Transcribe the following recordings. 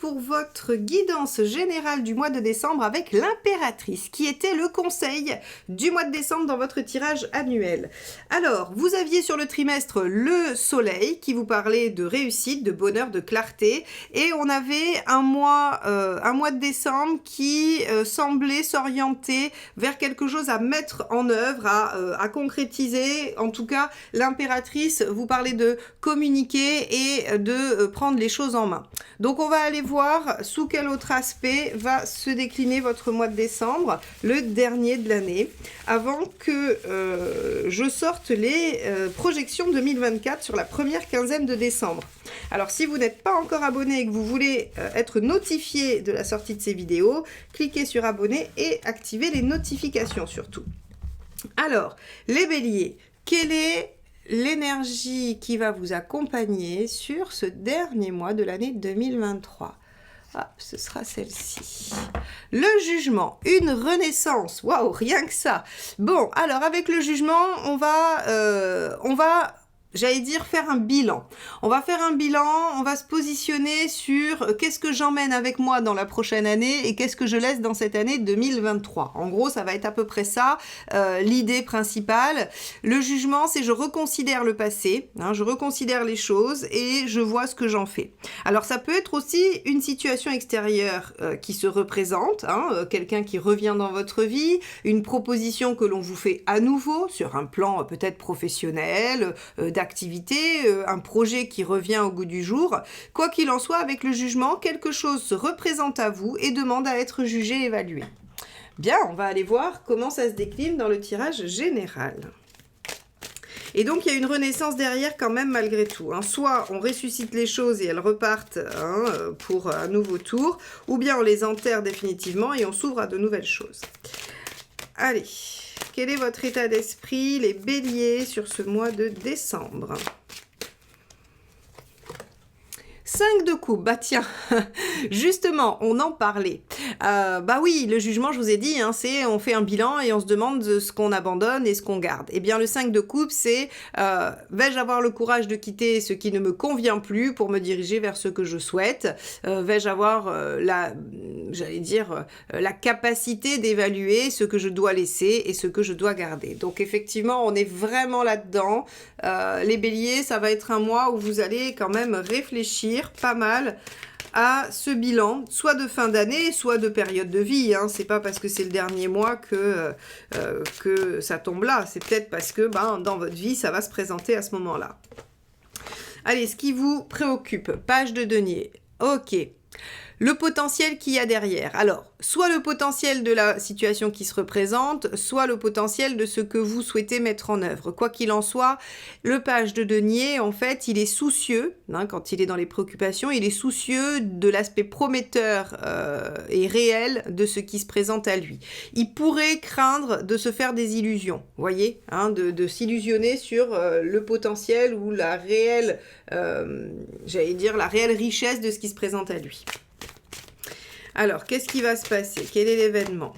pour votre guidance générale du mois de décembre avec l'impératrice, qui était le conseil du mois de décembre dans votre tirage annuel. Alors, vous aviez sur le trimestre le soleil qui vous parlait de réussite, de bonheur, de clarté, et on avait un mois de décembre qui semblait s'orienter vers quelque chose à mettre en œuvre, à concrétiser. En tout cas, l'impératrice vous parlait de communiquer et de prendre les choses en main. Donc on va aller voir sous quel autre aspect va se décliner votre mois de décembre, le dernier de l'année, avant que je sorte les projections 2024 sur la première quinzaine de décembre. Alors si vous n'êtes pas encore abonné et que vous voulez être notifié de la sortie de ces vidéos, cliquez sur abonner et activez les notifications surtout. Alors, les béliers, quelle est l'énergie qui va vous accompagner sur ce dernier mois de l'année 2023? Ah, ce sera celle-ci. Le jugement, une renaissance. Waouh, rien que ça. Bon, alors avec le jugement, on va j'allais dire faire un bilan. On va faire un bilan, on va se positionner sur qu'est-ce que j'emmène avec moi dans la prochaine année et qu'est-ce que je laisse dans cette année 2023. En gros, ça va être à peu près ça, l'idée principale. Le jugement, c'est je reconsidère le passé, je reconsidère les choses et je vois ce que j'en fais. Alors, ça peut être aussi une situation extérieure qui se représente, quelqu'un qui revient dans votre vie, une proposition que l'on vous fait à nouveau sur un plan peut-être professionnel, d'activité, un projet qui revient au goût du jour. Quoi qu'il en soit, avec le jugement, quelque chose se représente à vous et demande à être jugé et évalué. Bien, on va aller voir comment ça se décline dans le tirage général. Et donc, il y a une renaissance derrière quand même malgré tout. Soit on ressuscite les choses et elles repartent pour un nouveau tour, ou bien on les enterre définitivement et on s'ouvre à de nouvelles choses. Allez. Quel est votre état d'esprit, les béliers, sur ce mois de décembre? 5 de coupe, bah tiens, justement, on en parlait. Bah oui, le jugement, je vous ai dit, c'est on fait un bilan et on se demande ce qu'on abandonne et ce qu'on garde. Eh bien, le 5 de coupe, c'est vais-je avoir le courage de quitter ce qui ne me convient plus pour me diriger vers ce que je souhaite? Vais-je avoir la capacité d'évaluer ce que je dois laisser et ce que je dois garder? Donc, effectivement, on est vraiment là-dedans. Les béliers, ça va être un mois où vous allez quand même réfléchir pas mal à ce bilan, soit de fin d'année, soit de période de vie. C'est pas parce que c'est le dernier mois que ça tombe là. C'est peut-être parce que dans votre vie, ça va se présenter à ce moment-là. Allez, ce qui vous préoccupe, page de denier. Ok. Le potentiel qu'il y a derrière. Alors, soit le potentiel de la situation qui se représente, soit le potentiel de ce que vous souhaitez mettre en œuvre. Quoi qu'il en soit, le page de denier, en fait, il est soucieux, quand il est dans les préoccupations, il est soucieux de l'aspect prometteur et réel de ce qui se présente à lui. Il pourrait craindre de se faire des illusions, voyez, de s'illusionner sur le potentiel ou la réelle, la réelle richesse de ce qui se présente à lui. Alors, qu'est-ce qui va se passer? Quel est l'événement?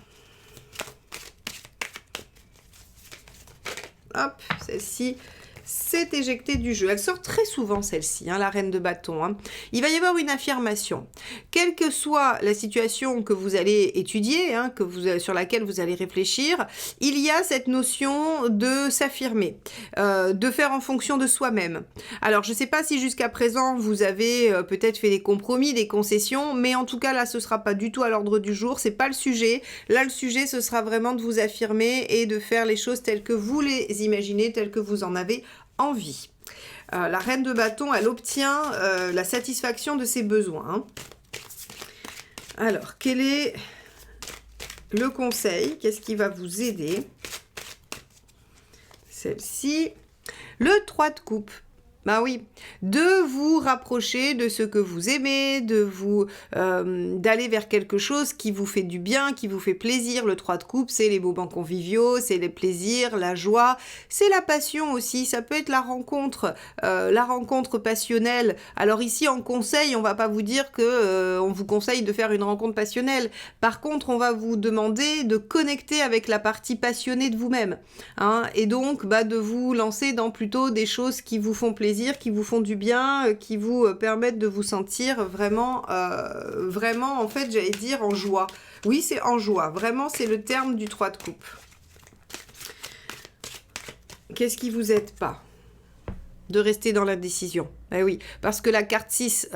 Hop, celle-ci s'est éjectée du jeu. Elle sort très souvent, celle-ci, la reine de bâton. Il va y avoir une affirmation. Quelle que soit la situation que vous allez étudier, sur laquelle vous allez réfléchir, il y a cette notion de s'affirmer, de faire en fonction de soi-même. Alors, je ne sais pas si jusqu'à présent, vous avez peut-être fait des compromis, des concessions, mais en tout cas, là, ce ne sera pas du tout à l'ordre du jour. C'est pas le sujet. Là, le sujet, ce sera vraiment de vous affirmer et de faire les choses telles que vous les imaginez, telles que vous en avez envie. La reine de bâton, elle obtient la satisfaction de ses besoins. Alors, quel est le conseil? Qu'est-ce qui va vous aider? Celle-ci. Le 3 de coupe. Bah oui, de vous rapprocher de ce que vous aimez, d'aller vers quelque chose qui vous fait du bien, qui vous fait plaisir. Le 3 de coupe, c'est les moments conviviaux, c'est les plaisirs, la joie, c'est la passion aussi. Ça peut être la rencontre passionnelle. Alors ici, en conseil, on va pas vous dire que on vous conseille de faire une rencontre passionnelle. Par contre, on va vous demander de connecter avec la partie passionnée de vous-même, et donc de vous lancer dans plutôt des choses qui vous font plaisir plaisir, qui vous font du bien, qui vous permettent de vous sentir vraiment, vraiment, en fait, j'allais dire en joie. Oui, c'est en joie. Vraiment, c'est le terme du 3 de coupe. Qu'est-ce qui vous aide pas? De rester dans l'indécision. Eh oui, parce que la carte 6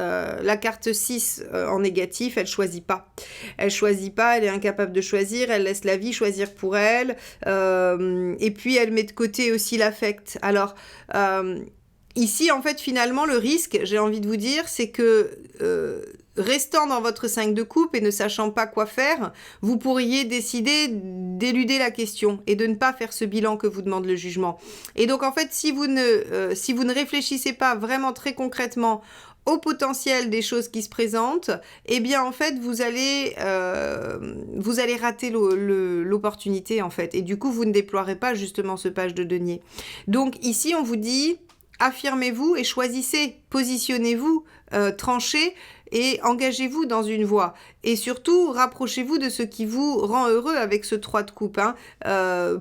en négatif, elle choisit pas. Elle choisit pas, elle est incapable de choisir, elle laisse la vie choisir pour elle. Et puis, elle met de côté aussi l'affect. Alors, ici, en fait, finalement, le risque, j'ai envie de vous dire, c'est que restant dans votre 5 de coupe et ne sachant pas quoi faire, vous pourriez décider d'éluder la question et de ne pas faire ce bilan que vous demande le jugement. Et donc, en fait, si vous ne réfléchissez pas vraiment très concrètement au potentiel des choses qui se présentent, eh bien, en fait, vous allez rater l'opportunité, en fait. Et du coup, vous ne déploierez pas justement ce page de denier. Donc, ici, on vous dit, affirmez-vous et choisissez, positionnez-vous, tranchez, et engagez-vous dans une voie. Et surtout, rapprochez-vous de ce qui vous rend heureux avec ce 3 de coupe.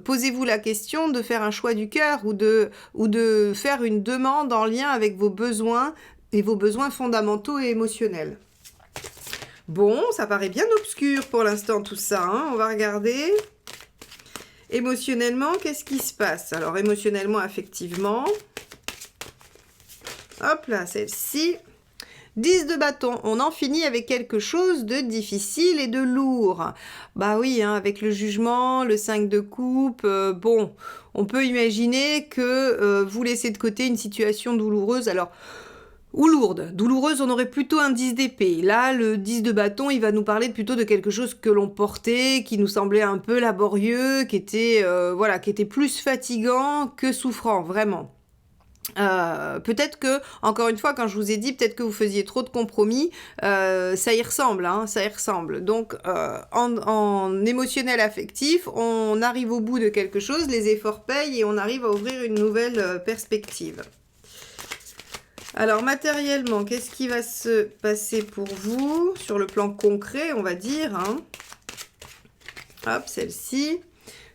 Posez-vous la question de faire un choix du cœur ou de faire une demande en lien avec vos besoins et vos besoins fondamentaux et émotionnels. Bon, ça paraît bien obscur pour l'instant tout ça. On va regarder. Émotionnellement, qu'est-ce qui se passe? Alors, émotionnellement, affectivement. Hop là, celle-ci. 10 de bâton, on en finit avec quelque chose de difficile et de lourd. Bah oui, avec le jugement, le 5 de coupe, bon, on peut imaginer que vous laissez de côté une situation douloureuse. Alors, ou lourde. Douloureuse, on aurait plutôt un 10 d'épée. Là, le 10 de bâton, il va nous parler plutôt de quelque chose que l'on portait, qui nous semblait un peu laborieux, qui était plus fatigant que souffrant, vraiment. Peut-être que, encore une fois, quand je vous ai dit, peut-être que vous faisiez trop de compromis, ça y ressemble, ça y ressemble. Donc, en émotionnel affectif, on arrive au bout de quelque chose, les efforts payent et on arrive à ouvrir une nouvelle perspective. Alors, matériellement, qu'est-ce qui va se passer pour vous, sur le plan concret, on va dire, Hop, celle-ci.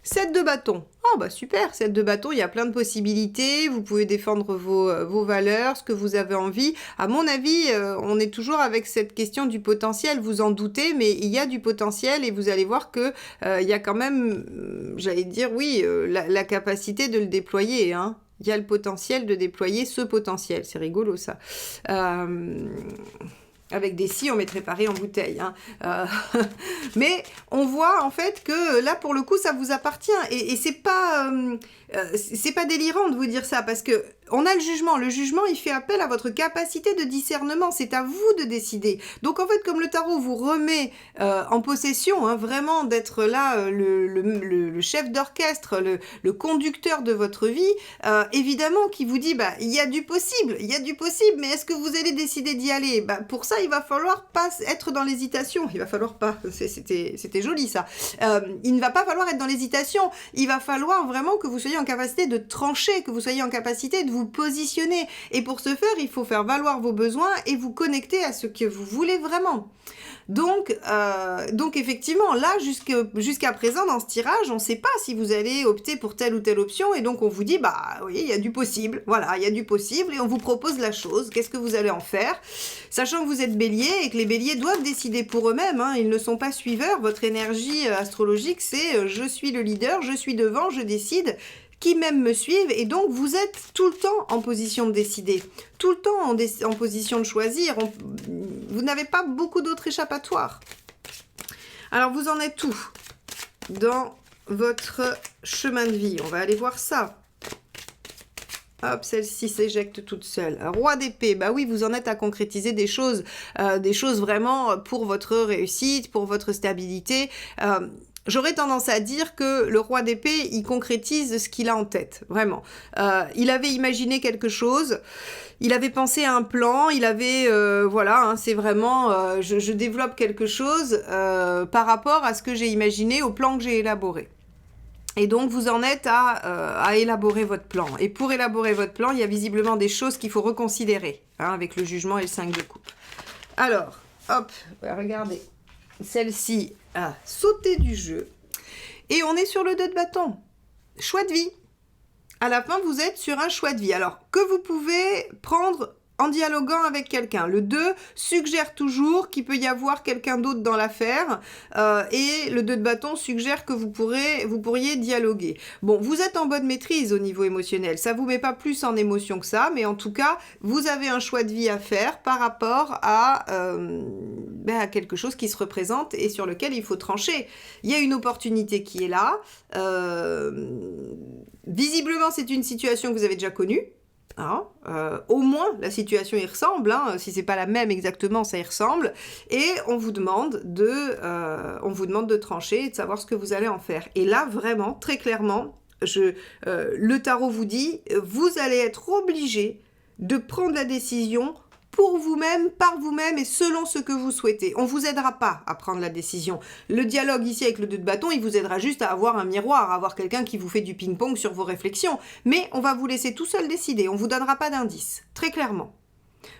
7 de bâton. Oh bah super, 7 de bâton, il y a plein de possibilités, vous pouvez défendre vos valeurs, ce que vous avez envie. À mon avis, on est toujours avec cette question du potentiel, vous en doutez, mais il y a du potentiel et vous allez voir que il y a quand même, j'allais dire, oui, la capacité de le déployer, Il y a le potentiel de déployer ce potentiel, c'est rigolo ça. Avec des si, on mettrait pareil en bouteille. Mais on voit en fait que là, pour le coup, ça vous appartient. Et c'est pas délirant de vous dire ça parce que on a le jugement. Le jugement, il fait appel à votre capacité de discernement. C'est à vous de décider. Donc en fait, comme le tarot vous remet en possession, vraiment d'être là, le chef d'orchestre, le conducteur de votre vie, évidemment, qui vous dit, il y a du possible, mais est-ce que vous allez décider d'y aller? Pour ça, il va falloir pas être dans l'hésitation. Il va falloir pas. C'était joli ça. Il ne va pas falloir être dans l'hésitation. Il va falloir vraiment que vous soyez en capacité de trancher, que vous soyez en capacité de vous positionner. Et pour ce faire, il faut faire valoir vos besoins et vous connecter à ce que vous voulez vraiment. Donc effectivement, là, jusqu'à présent, dans ce tirage, on ne sait pas si vous allez opter pour telle ou telle option, et donc on vous dit, oui, il y a du possible, voilà, il y a du possible, et on vous propose la chose, qu'est-ce que vous allez en faire? Sachant que vous êtes bélier, et que les béliers doivent décider pour eux-mêmes, ils ne sont pas suiveurs, votre énergie astrologique, c'est je suis le leader, je suis devant, je décide, qui même me suivent, et donc vous êtes tout le temps en position de décider, tout le temps en position de choisir, vous n'avez pas beaucoup d'autres échappatoires. Alors vous en êtes où dans votre chemin de vie? On va aller voir ça. Hop, celle-ci s'éjecte toute seule. Roi d'épée, oui, vous en êtes à concrétiser des choses vraiment pour votre réussite, pour votre stabilité. J'aurais tendance à dire que le roi d'épée, il concrétise ce qu'il a en tête, vraiment. Il avait imaginé quelque chose, il avait pensé à un plan, il avait, c'est vraiment, je développe quelque chose par rapport à ce que j'ai imaginé, au plan que j'ai élaboré. Et donc, vous en êtes à élaborer votre plan. Et pour élaborer votre plan, il y a visiblement des choses qu'il faut reconsidérer, avec le jugement et le 5 de coupe. Alors, hop, regardez. Celle-ci a sauté du jeu. Et on est sur le 2 de bâton. Choix de vie. à la fin, vous êtes sur un choix de vie. Alors, que vous pouvez prendre en dialoguant avec quelqu'un. Le 2 suggère toujours qu'il peut y avoir quelqu'un d'autre dans l'affaire et le 2 de bâton suggère que vous pourriez dialoguer. Bon, vous êtes en bonne maîtrise au niveau émotionnel. Ça vous met pas plus en émotion que ça, mais en tout cas, vous avez un choix de vie à faire par rapport à quelque chose qui se représente et sur lequel il faut trancher. Il y a une opportunité qui est là. Visiblement, c'est une situation que vous avez déjà connue. Hein, au moins la situation y ressemble, hein, si c'est pas la même exactement, ça y ressemble, et on vous demande de trancher et de savoir ce que vous allez en faire. Et là vraiment, très clairement, le tarot vous dit, vous allez être obligé de prendre la décision pour vous-même, par vous-même et selon ce que vous souhaitez. On ne vous aidera pas à prendre la décision. Le dialogue ici avec le 2 de bâton, il vous aidera juste à avoir un miroir, à avoir quelqu'un qui vous fait du ping-pong sur vos réflexions. Mais on va vous laisser tout seul décider. On ne vous donnera pas d'indice, très clairement.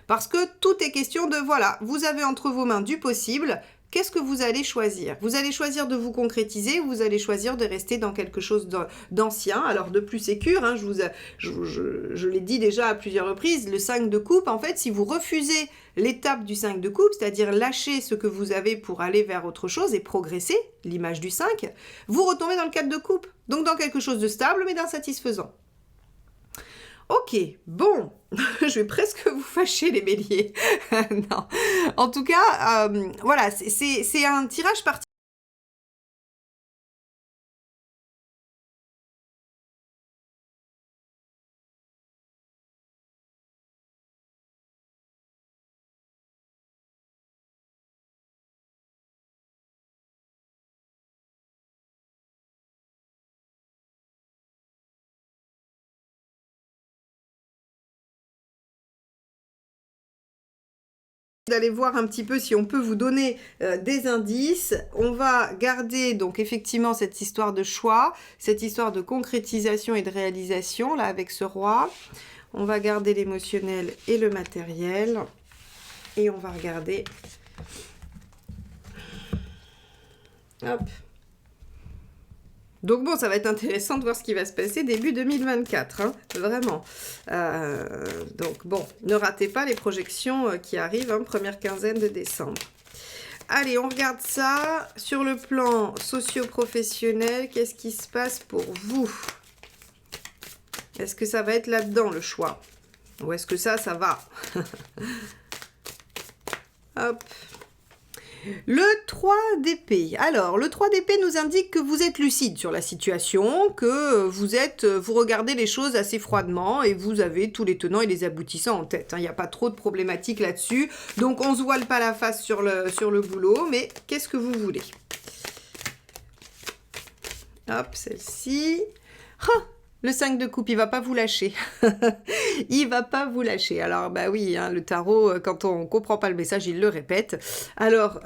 Parce que tout est question de, voilà, vous avez entre vos mains du possible. Qu'est-ce que vous allez choisir? Vous allez choisir de vous concrétiser ou vous allez choisir de rester dans quelque chose d'ancien, alors de plus sécure, hein, je l'ai dit déjà à plusieurs reprises, le 5 de coupe, en fait, si vous refusez l'étape du 5 de coupe, c'est-à-dire lâcher ce que vous avez pour aller vers autre chose et progresser, l'image du 5, vous retombez dans le 4 de coupe, donc dans quelque chose de stable mais d'insatisfaisant. Ok, bon, je vais presque vous fâcher les béliers. Non, en tout cas, voilà, c'est un tirage particulier. D'aller voir un petit peu si on peut vous donner des indices. On va garder donc effectivement cette histoire de choix, cette histoire de concrétisation et de réalisation, là avec ce roi. On va garder l'émotionnel et le matériel. Et on va regarder. Hop. Donc bon, ça va être intéressant de voir ce qui va se passer début 2024, hein, vraiment. Donc bon, ne ratez pas les projections qui arrivent, hein, première quinzaine de décembre. Allez, on regarde ça. Sur le plan socio-professionnel, qu'est-ce qui se passe pour vous? Est-ce que ça va être là-dedans, le choix? Ou est-ce que ça va? Hop. Le 3 d'épée. Alors, le 3 d'épée nous indique que vous êtes lucide sur la situation, que vous regardez les choses assez froidement et vous avez tous les tenants et les aboutissants en tête. Il n'y a pas trop de problématiques là-dessus. Donc, on ne se voile pas la face sur le boulot, mais qu'est-ce que vous voulez? Hop, celle-ci. Ah, le 5 de coupe, il va pas vous lâcher. Il va pas vous lâcher. Alors, bah oui, hein, le tarot, quand on comprend pas le message, il le répète. Alors,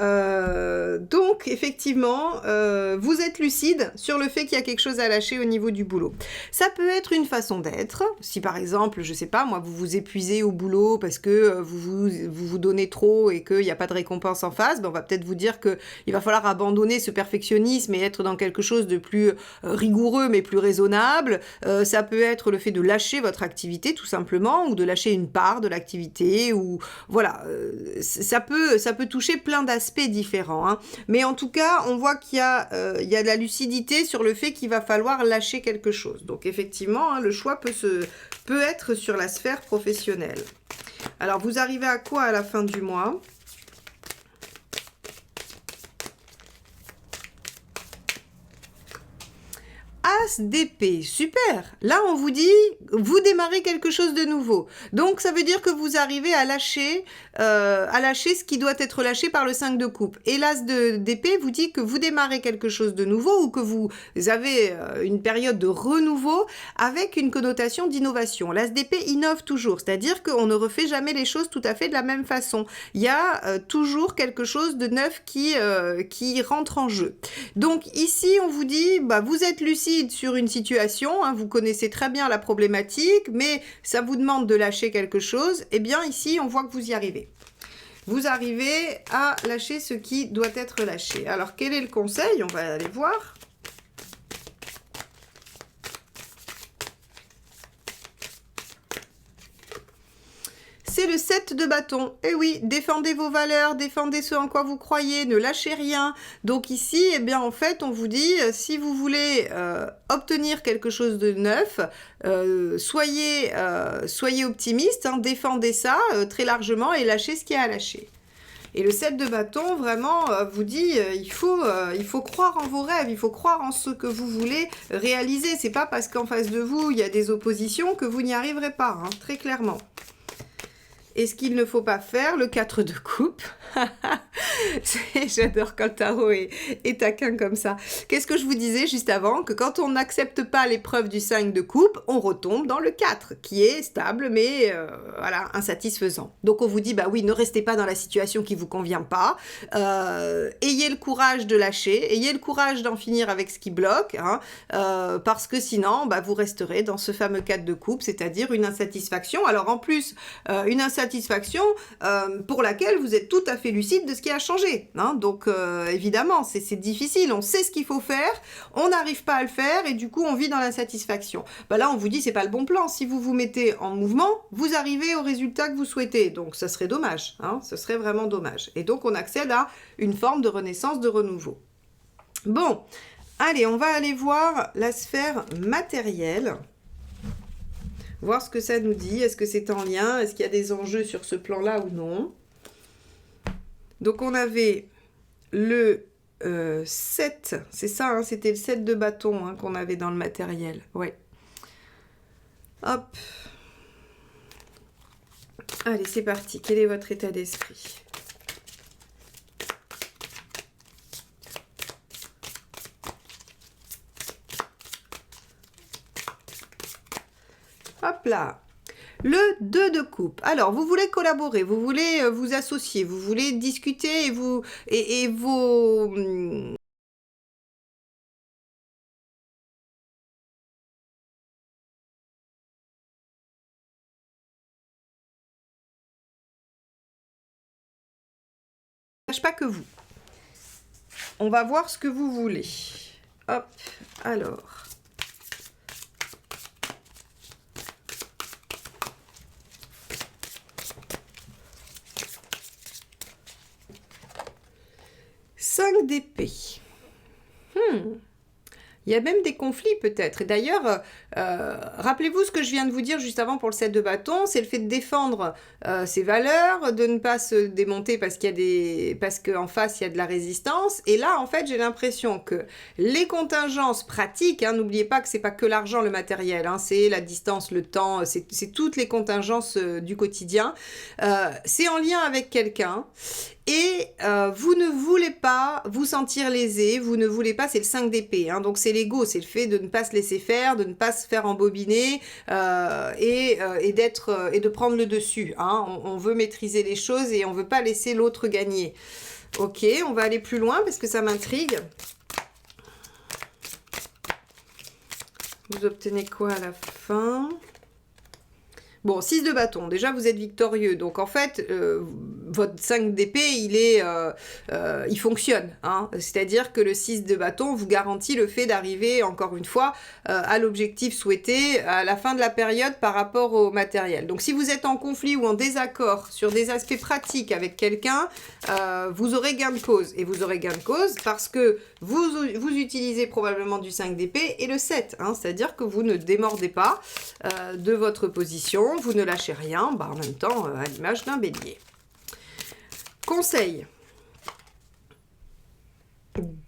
donc, effectivement, vous êtes lucide sur le fait qu'il y a quelque chose à lâcher au niveau du boulot. Ça peut être une façon d'être. Si, par exemple, je sais pas, moi, vous vous épuisez au boulot parce que vous donnez trop et qu'il n'y a pas de récompense en face, ben, on va peut-être vous dire qu'il va falloir abandonner ce perfectionnisme et être dans quelque chose de plus rigoureux, mais plus raisonnable. Ça peut être le fait de lâcher votre activité tout simplement ou de lâcher une part de l'activité ou voilà, ça peut toucher plein d'aspects différents, hein. Mais en tout cas, on voit qu'il y a de la lucidité sur le fait qu'il va falloir lâcher quelque chose. Donc effectivement, hein, le choix peut être sur la sphère professionnelle. Alors vous arrivez à quoi à la fin du mois ? As d'épée, super. Là, on vous dit, vous démarrez quelque chose de nouveau. Donc, ça veut dire que vous arrivez à lâcher ce qui doit être lâché par le 5 de coupe. Et l'as d'épée vous dit que vous démarrez quelque chose de nouveau ou que vous avez une période de renouveau avec une connotation d'innovation. L'as d'épée innove toujours, c'est-à-dire qu'on ne refait jamais les choses tout à fait de la même façon. Il y a toujours quelque chose de neuf qui rentre en jeu. Donc, ici, on vous dit, bah, vous êtes lucide sur une situation, hein, vous connaissez très bien la problématique, mais ça vous demande de lâcher quelque chose, et bien ici, on voit que vous y arrivez. Vous arrivez à lâcher ce qui doit être lâché. Alors, quel est le conseil? On va aller voir. c'est le 7 de bâton. Et oui, défendez vos valeurs, défendez ce en quoi vous croyez, ne lâchez rien. Donc ici, eh bien en fait, on vous dit, si vous voulez obtenir quelque chose de neuf, soyez optimiste, hein, défendez ça très largement et lâchez ce qu'il y a à lâcher. Et le 7 de bâton, vraiment, vous dit, il faut croire en vos rêves, il faut croire en ce que vous voulez réaliser. C'est pas parce qu'en face de vous, il y a des oppositions que vous n'y arriverez pas, hein, très clairement. Et ce qu'il ne faut pas faire, le 4 de coupe. J'adore quand le tarot est taquin comme ça. Qu'est-ce que je vous disais juste avant? Que quand on n'accepte pas l'épreuve du 5 de coupe, on retombe dans le 4, qui est stable, mais voilà, insatisfaisant. Donc on vous dit, bah oui, ne restez pas dans la situation qui ne vous convient pas. Ayez le courage de lâcher, ayez le courage d'en finir avec ce qui bloque, hein, parce que sinon, bah, vous resterez dans ce fameux 4 de coupe, c'est-à-dire une insatisfaction. Alors en plus, une insatisfaction pour laquelle vous êtes tout à fait lucide de ce qui a changé. Hein. Donc évidemment, c'est difficile, on sait ce qu'il faut faire, on n'arrive pas à le faire et du coup on vit dans l'insatisfaction. Bah là on vous dit c'est pas le bon plan, si vous vous mettez en mouvement, vous arrivez au résultat que vous souhaitez. Donc ça serait dommage, hein. Ce serait vraiment dommage. Et donc on accède à une forme de renaissance, de renouveau. Bon, allez, on va aller voir la sphère matérielle. Voir ce que ça nous dit, est-ce que c'est en lien, est-ce qu'il y a des enjeux sur ce plan-là ou non. Donc on avait le 7, c'est ça, hein, c'était le 7 de bâton hein, qu'on avait dans le matériel, ouais. Hop. Allez, c'est parti, quel est votre état d'esprit ? Hop là. Le 2 de coupe. Alors, vous voulez collaborer, vous voulez vous associer, vous voulez discuter et vos... pas que vous. On va voir ce que vous voulez. Hop, alors... Cinq d'épée. Il y a même des conflits peut-être. Et d'ailleurs, rappelez-vous ce que je viens de vous dire juste avant pour le 7 de bâton, c'est le fait de défendre ses valeurs, de ne pas se démonter parce qu'en face il y a de la résistance. Et là, en fait, j'ai l'impression que les contingences pratiques, hein, n'oubliez pas que c'est pas que l'argent, le matériel, hein, c'est la distance, le temps, c'est toutes les contingences du quotidien. C'est en lien avec quelqu'un. Et vous ne voulez pas vous sentir lésé, vous ne voulez pas, c'est le 5 d'épée, hein, donc c'est l'ego, c'est le fait de ne pas se laisser faire, de ne pas se faire embobiner et de prendre le dessus. Hein. On veut maîtriser les choses et on ne veut pas laisser l'autre gagner. Ok, on va aller plus loin parce que ça m'intrigue. Vous obtenez quoi à la fin ? Bon, 6 de bâton, déjà vous êtes victorieux, donc en fait, votre 5 d'épée, il fonctionne, hein. C'est-à-dire que le 6 de bâton vous garantit le fait d'arriver, encore une fois, à l'objectif souhaité à la fin de la période par rapport au matériel. Donc si vous êtes en conflit ou en désaccord sur des aspects pratiques avec quelqu'un, vous aurez gain de cause, et vous aurez gain de cause parce que vous utilisez probablement du 5 d'épée et le 7, hein, c'est-à-dire que vous ne démordez pas de votre position, vous ne lâchez rien, bah en même temps, à l'image d'un bélier. Conseil.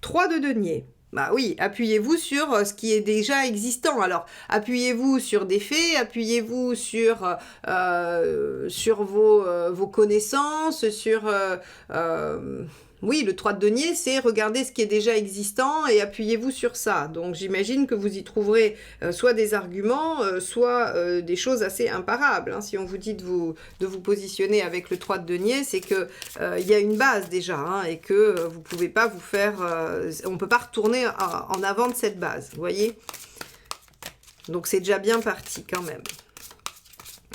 3 de denier. Bah oui, appuyez-vous sur ce qui est déjà existant. Alors, appuyez-vous sur des faits, appuyez-vous sur vos connaissances, sur... oui, le 3 de denier, c'est regarder ce qui est déjà existant et appuyez-vous sur ça. Donc, j'imagine que vous y trouverez soit des arguments, soit des choses assez imparables. Hein. Si on vous dit de vous positionner avec le 3 de denier, c'est que y a une base déjà, hein, et que vous pouvez pas vous faire... on ne peut pas retourner en avant de cette base, vous voyez? Donc, c'est déjà bien parti quand même.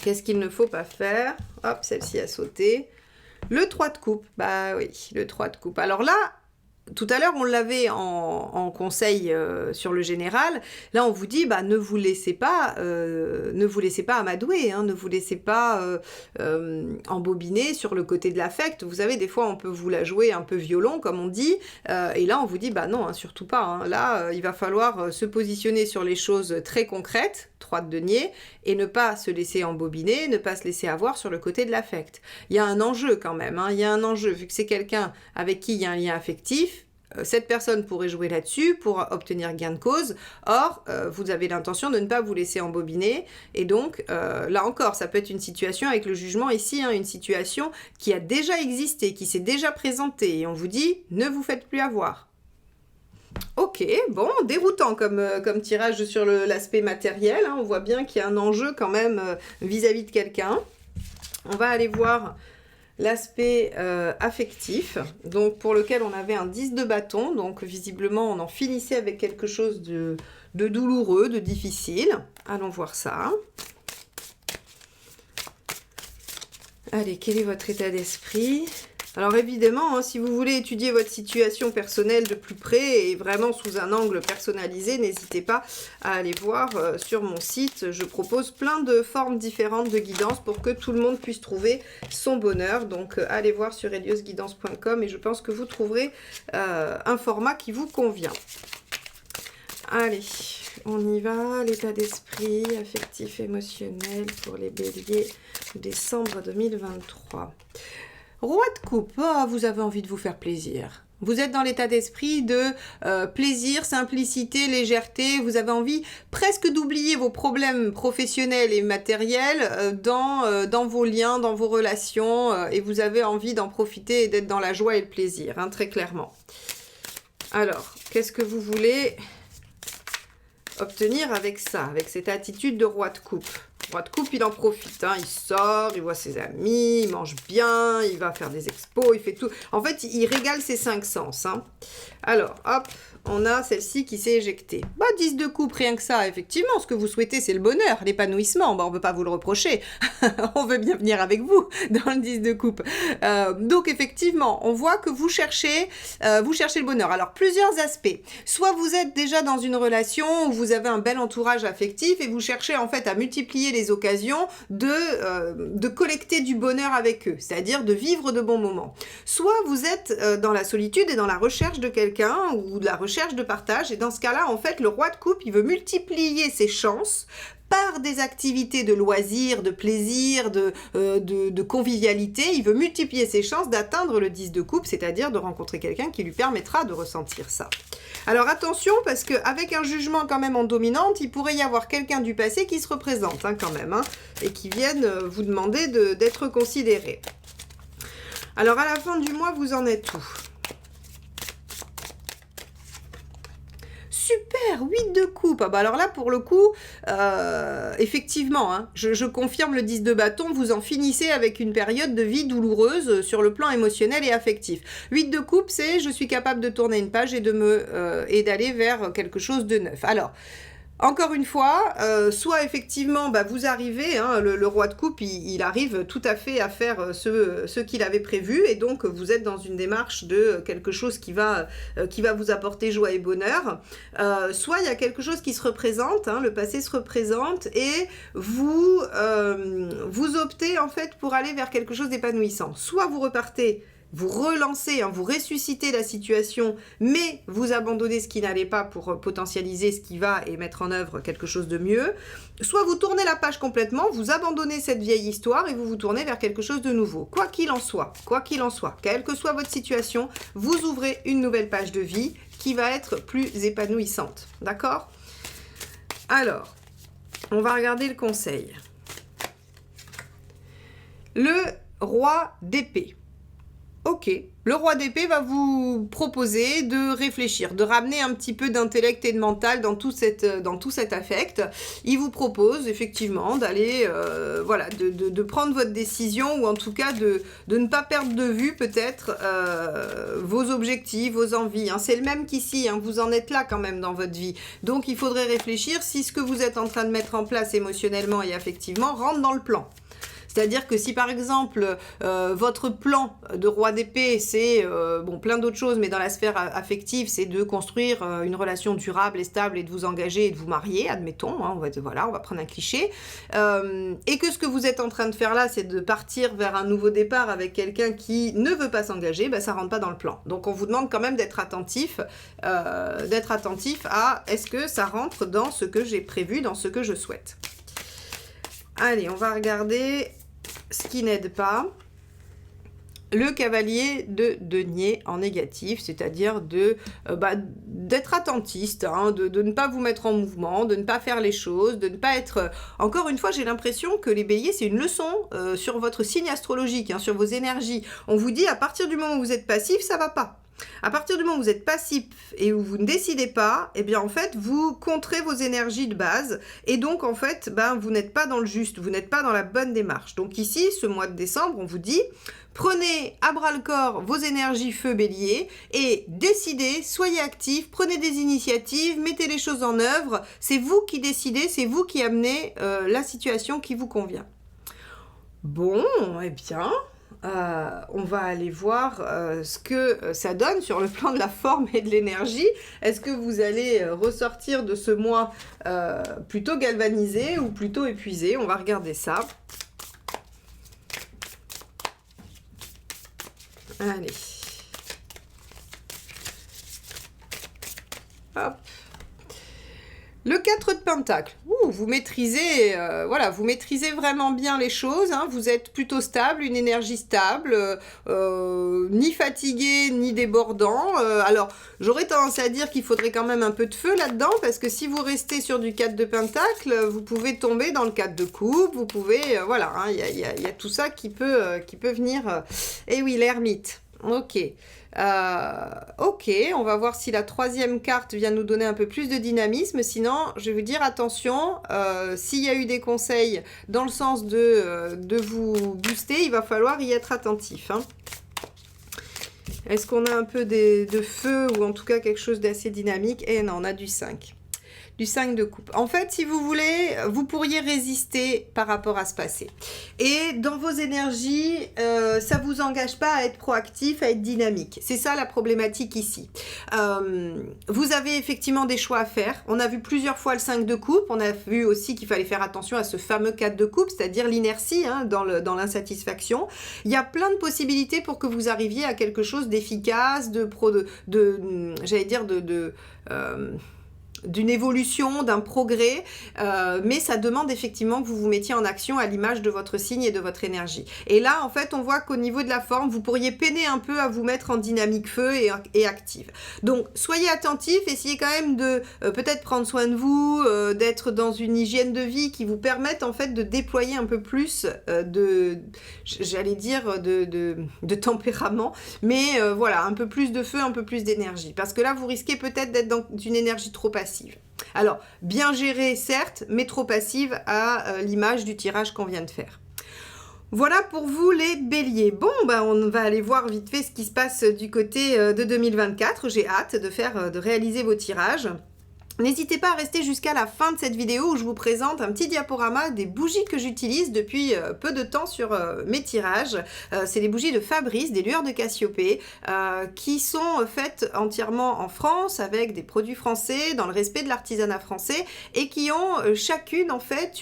Qu'est-ce qu'il ne faut pas faire? Hop, celle-ci a sauté. Le 3 de coupe, bah oui, le 3 de coupe. Alors là, tout à l'heure, on l'avait en conseil sur le général. Là, on vous dit, bah, ne vous laissez pas amadouer, hein, ne vous laissez pas embobiner sur le côté de l'affect. Vous savez, des fois, on peut vous la jouer un peu violon, comme on dit, et là, on vous dit, bah non, hein, surtout pas. Hein. Là, il va falloir se positionner sur les choses très concrètes, 3 de denier, et ne pas se laisser embobiner, ne pas se laisser avoir sur le côté de l'affect. Il y a un enjeu quand même, hein, il y a un enjeu, vu que c'est quelqu'un avec qui il y a un lien affectif. Cette personne pourrait jouer là-dessus pour obtenir gain de cause. Or, vous avez l'intention de ne pas vous laisser embobiner. Et donc, là encore, ça peut être une situation avec le jugement ici, hein, une situation qui a déjà existé, qui s'est déjà présentée. Et on vous dit, ne vous faites plus avoir. Ok, bon, déroutant comme tirage sur l'aspect matériel. Hein, on voit bien qu'il y a un enjeu quand même vis-à-vis de quelqu'un. On va aller voir l'aspect affectif, donc pour lequel on avait un 10 de bâton, donc visiblement on en finissait avec quelque chose de douloureux, de difficile. Allons voir ça. Allez, quel est votre état d'esprit ? Alors évidemment, hein, si vous voulez étudier votre situation personnelle de plus près et vraiment sous un angle personnalisé, n'hésitez pas à aller voir sur mon site. Je propose plein de formes différentes de guidance pour que tout le monde puisse trouver son bonheur. Donc allez voir sur eliosguidance.com et je pense que vous trouverez un format qui vous convient. Allez, on y va. L'état d'esprit affectif émotionnel pour les béliers, décembre 2023. Roi de coupe, oh, vous avez envie de vous faire plaisir. Vous êtes dans l'état d'esprit de plaisir, simplicité, légèreté. Vous avez envie presque d'oublier vos problèmes professionnels et matériels dans vos liens, dans vos relations. Et vous avez envie d'en profiter et d'être dans la joie et le plaisir, hein, très clairement. Alors, qu'est-ce que vous voulez obtenir avec ça, avec cette attitude de roi de coupe? Roi de coupe, il en profite, hein. Il sort, il voit ses amis, il mange bien, il va faire des expos, il fait tout. En fait, il régale ses 5 sens. Hein. Alors, hop, on a celle-ci qui s'est éjectée. Bah, 10 de coupe, rien que ça. Effectivement, ce que vous souhaitez, c'est le bonheur, l'épanouissement. Bah, on ne peut pas vous le reprocher. On veut bien venir avec vous dans le 10 de coupe. Donc, effectivement, on voit que vous cherchez le bonheur. Alors, plusieurs aspects. Soit vous êtes déjà dans une relation où vous avez un bel entourage affectif et vous cherchez en fait à multiplier les occasions de collecter du bonheur avec eux, c'est-à-dire de vivre de bons moments. Soit vous êtes dans la solitude et dans la recherche de quelqu'un ou de la recherche de partage, et dans ce cas-là, en fait, le roi de coupe, il veut multiplier ses chances par des activités de loisirs, de plaisir, de convivialité. Il veut multiplier ses chances d'atteindre le 10 de coupe, c'est-à-dire de rencontrer quelqu'un qui lui permettra de ressentir ça. Alors attention, parce qu'avec un jugement quand même en dominante, il pourrait y avoir quelqu'un du passé qui se représente hein, quand même, hein, et qui vienne vous demander d'être considéré. Alors à la fin du mois, vous en êtes où ? Super, 8 de coupe. Ah bah alors là, pour le coup, effectivement, hein, je confirme le 10 de bâton, vous en finissez avec une période de vie douloureuse sur le plan émotionnel et affectif. 8 de coupe, c'est je suis capable de tourner une page et d'aller vers quelque chose de neuf. Alors, encore une fois, soit effectivement, bah, vous arrivez, hein, le roi de coupe, il arrive tout à fait à faire ce qu'il avait prévu, et donc vous êtes dans une démarche de quelque chose qui va vous apporter joie et bonheur. Soit il y a quelque chose qui se représente, hein, le passé se représente, et vous optez en fait pour aller vers quelque chose d'épanouissant. Soit vous repartez, vous relancez, hein, vous ressuscitez la situation, mais vous abandonnez ce qui n'allait pas pour potentialiser ce qui va et mettre en œuvre quelque chose de mieux. Soit vous tournez la page complètement, vous abandonnez cette vieille histoire et vous vous tournez vers quelque chose de nouveau. Quoi qu'il en soit, quelle que soit votre situation, vous ouvrez une nouvelle page de vie qui va être plus épanouissante. D'accord ? Alors, on va regarder le conseil. Le roi d'épée. Ok, le roi d'épée va vous proposer de réfléchir, de ramener un petit peu d'intellect et de mental dans tout cet affect. Il vous propose effectivement d'aller, de prendre votre décision, ou en tout cas de ne pas perdre de vue peut-être vos objectifs, vos envies. Hein. C'est le même qu'ici, hein, vous en êtes là quand même dans votre vie. Donc il faudrait réfléchir si ce que vous êtes en train de mettre en place émotionnellement et affectivement rentre dans le plan. C'est-à-dire que si par exemple votre plan de roi d'épée, c'est bon, plein d'autres choses, mais dans la sphère affective, c'est de construire une relation durable et stable et de vous engager et de vous marier, admettons, hein, voilà, on va prendre un cliché, et que ce que vous êtes en train de faire là, c'est de partir vers un nouveau départ avec quelqu'un qui ne veut pas s'engager, ben, ça rentre pas dans le plan. Donc on vous demande quand même d'être attentif à est-ce que ça rentre dans ce que j'ai prévu, dans ce que je souhaite. Allez, on va regarder ce qui n'aide pas. Le cavalier de denier en négatif, c'est-à-dire d'être attentiste, hein, de ne pas vous mettre en mouvement, de ne pas faire les choses, de ne pas être... Encore une fois, j'ai l'impression que les béliers, c'est une leçon sur votre signe astrologique, hein, sur vos énergies. On vous dit, à partir du moment où vous êtes passif, ça va pas. À partir du moment où vous êtes passif et où vous ne décidez pas, eh bien en fait, vous contrez vos énergies de base et donc en fait, vous n'êtes pas dans le juste, vous n'êtes pas dans la bonne démarche. Donc ici, ce mois de décembre, on vous dit, prenez à bras-le-corps vos énergies feu bélier et décidez, soyez actifs, prenez des initiatives, mettez les choses en œuvre. C'est vous qui décidez, c'est vous qui amenez la situation qui vous convient. Bon, eh bien... on va aller voir ce que ça donne sur le plan de la forme et de l'énergie. Est-ce que vous allez ressortir de ce mois plutôt galvanisé ou plutôt épuisé? On va regarder ça. Allez. Hop. Le 4 de Pentacle, vous maîtrisez, voilà, vous maîtrisez vraiment bien les choses, hein, vous êtes plutôt stable, une énergie stable, ni fatigué, ni débordant. Alors, j'aurais tendance à dire qu'il faudrait quand même un peu de feu là-dedans, parce que si vous restez sur du 4 de Pentacle, vous pouvez tomber dans le 4 de Coupe, vous pouvez, voilà, hein, y a tout ça qui peut venir. Et oui, l'ermite, ok. Ok, on va voir si la troisième carte vient nous donner un peu plus de dynamisme. Sinon, je vais vous dire attention, s'il y a eu des conseils dans le sens de vous booster, il va falloir y être attentif, hein. Est-ce qu'on a un peu de feu ou en tout cas quelque chose d'assez dynamique? Et non, on a du 5. Du 5 de coupe. En fait, si vous voulez, vous pourriez résister par rapport à ce passé. Et dans vos énergies, ça ne vous engage pas à être proactif, à être dynamique. C'est ça la problématique ici. Vous avez effectivement des choix à faire. On a vu plusieurs fois le 5 de coupe. On a vu aussi qu'il fallait faire attention à ce fameux 4 de coupe, c'est-à-dire l'inertie, hein, dans l'insatisfaction. Il y a plein de possibilités pour que vous arriviez à quelque chose d'efficace, j'allais dire d'une évolution, d'un progrès, mais ça demande effectivement que vous vous mettiez en action à l'image de votre signe et de votre énergie. Et là, en fait, on voit qu'au niveau de la forme, vous pourriez peiner un peu à vous mettre en dynamique feu et active. Donc, soyez attentifs, essayez quand même de peut-être prendre soin de vous, d'être dans une hygiène de vie qui vous permette en fait de déployer un peu plus de tempérament, mais voilà, un peu plus de feu, un peu plus d'énergie. Parce que là, vous risquez peut-être d'être dans une énergie trop passive. Alors, bien gérée, certes, mais trop passive à l'image du tirage qu'on vient de faire. Voilà pour vous les béliers. Bon, on va aller voir vite fait ce qui se passe du côté de 2024. J'ai hâte de réaliser vos tirages. N'hésitez pas à rester jusqu'à la fin de cette vidéo où je vous présente un petit diaporama des bougies que j'utilise depuis peu de temps sur mes tirages. C'est les bougies de Fabrice, des lueurs de Cassiopée, qui sont faites entièrement en France avec des produits français, dans le respect de l'artisanat français et qui ont chacune en fait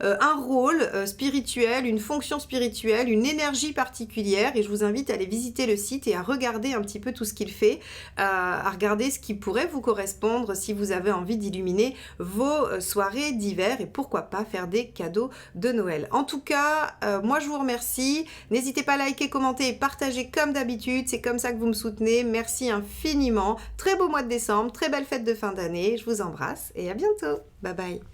un rôle spirituel, une fonction spirituelle, une énergie particulière et je vous invite à aller visiter le site et à regarder un petit peu tout ce qu'il fait, à regarder ce qui pourrait vous correspondre si vous avez envie d'illuminer vos soirées d'hiver et pourquoi pas faire des cadeaux de Noël. En tout cas, moi je vous remercie. N'hésitez pas à liker, commenter et partager comme d'habitude. C'est comme ça que vous me soutenez. Merci infiniment. Très beau mois de décembre, très belle fête de fin d'année. Je vous embrasse et à bientôt. Bye bye.